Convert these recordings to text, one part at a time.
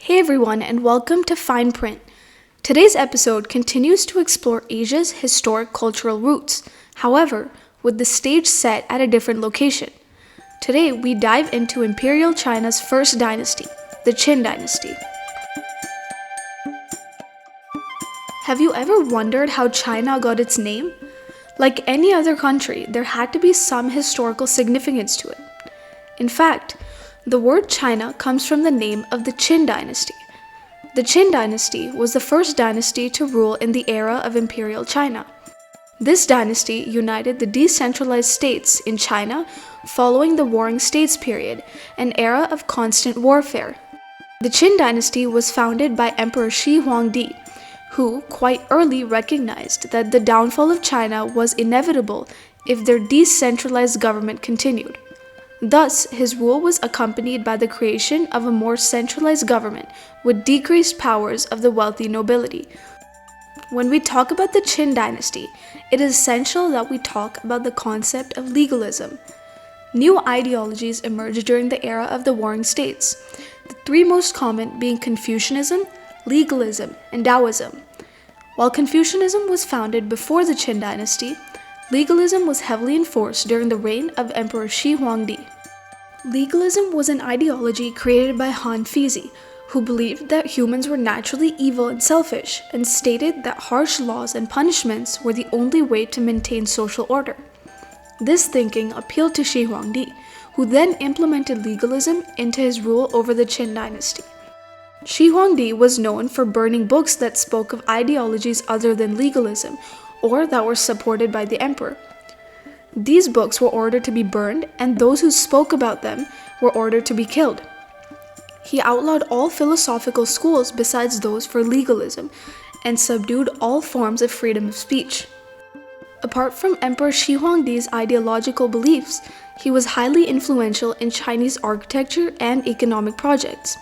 Hey everyone, and welcome to Fine Print. Today's episode continues to explore Asia's historic cultural roots, however, with the stage set at a different location. Today, we dive into Imperial China's first dynasty, the Qin Dynasty. Have you ever wondered how China got its name? Like any other country, there had to be some historical significance to it. In fact, the word China comes from the name of the Qin Dynasty. The Qin Dynasty was the first dynasty to rule in the era of Imperial China. This dynasty united the decentralized states in China following the Warring States period, an era of constant warfare. The Qin Dynasty was founded by Emperor Shi Huangdi, who quite early recognized that the downfall of China was inevitable if their decentralized government continued. Thus, his rule was accompanied by the creation of a more centralized government with decreased powers of the wealthy nobility. When we talk about the Qin dynasty, it is essential that we talk about the concept of legalism. New ideologies emerged during the era of the Warring States, the three most common being Confucianism, legalism, and Taoism. While Confucianism was founded before the Qin dynasty, legalism was heavily enforced during the reign of Emperor Shi Huangdi. Legalism was an ideology created by Han Fizi, who believed that humans were naturally evil and selfish, and stated that harsh laws and punishments were the only way to maintain social order. This thinking appealed to Shi Huangdi, who then implemented legalism into his rule over the Qin dynasty. Shi Huangdi was known for burning books that spoke of ideologies other than legalism, or that were supported by the emperor. These books were ordered to be burned, and those who spoke about them were ordered to be killed. He outlawed all philosophical schools besides those for legalism, and subdued all forms of freedom of speech. Apart from Emperor Shi Huangdi's ideological beliefs, he was highly influential in Chinese architecture and economic projects.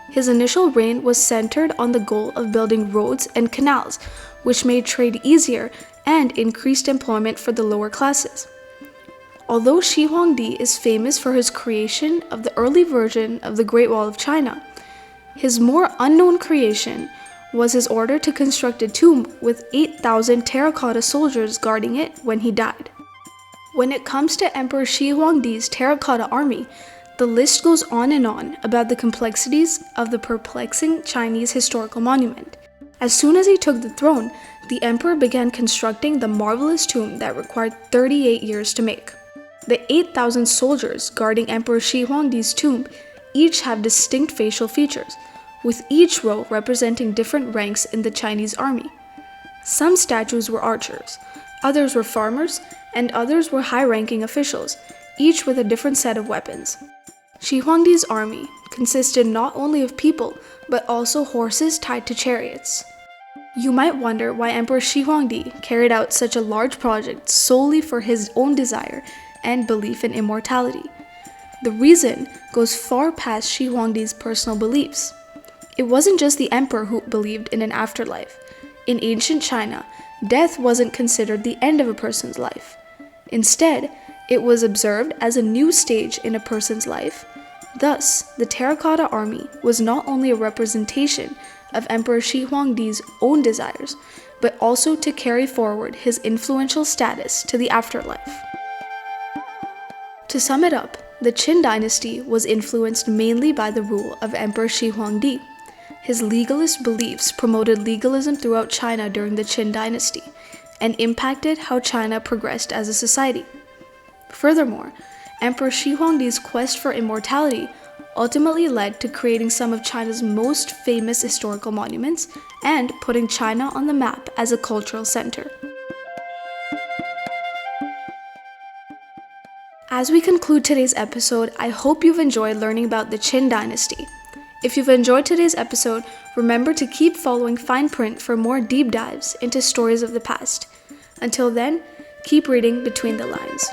His initial reign was centered on the goal of building roads and canals, which made trade easier and increased employment for the lower classes. Although Shi Huangdi is famous for his creation of the early version of the Great Wall of China, his more unknown creation was his order to construct a tomb with 8,000 terracotta soldiers guarding it when he died. When it comes to Emperor Shi Huangdi's terracotta army, the list goes on and on about the complexities of the perplexing Chinese historical monument. As soon as he took the throne, the emperor began constructing the marvelous tomb that required 38 years to make. The 8,000 soldiers guarding Emperor Shi Huangdi's tomb each have distinct facial features, with each row representing different ranks in the Chinese army. Some statues were archers, others were farmers, and others were high-ranking officials, each with a different set of weapons. Shi Huangdi's army consisted not only of people, but also horses tied to chariots. You might wonder why Emperor Shi Huangdi carried out such a large project solely for his own desire and belief in immortality. The reason goes far past Shi Huangdi's personal beliefs. It wasn't just the emperor who believed in an afterlife. In ancient China, death wasn't considered the end of a person's life. Instead, it was observed as a new stage in a person's life. Thus, the terracotta army was not only a representation of Emperor Shi Huangdi's own desires, but also to carry forward his influential status to the afterlife. To sum it up, the Qin dynasty was influenced mainly by the rule of Emperor Shi Huangdi. His legalist beliefs promoted legalism throughout China during the Qin dynasty, and impacted how China progressed as a society. Furthermore, Emperor Shi Huangdi's quest for immortality ultimately led to creating some of China's most famous historical monuments and putting China on the map as a cultural center. As we conclude today's episode, I hope you've enjoyed learning about the Qin dynasty. If you've enjoyed today's episode, remember to keep following Fine Print for more deep dives into stories of the past. Until then, keep reading between the lines.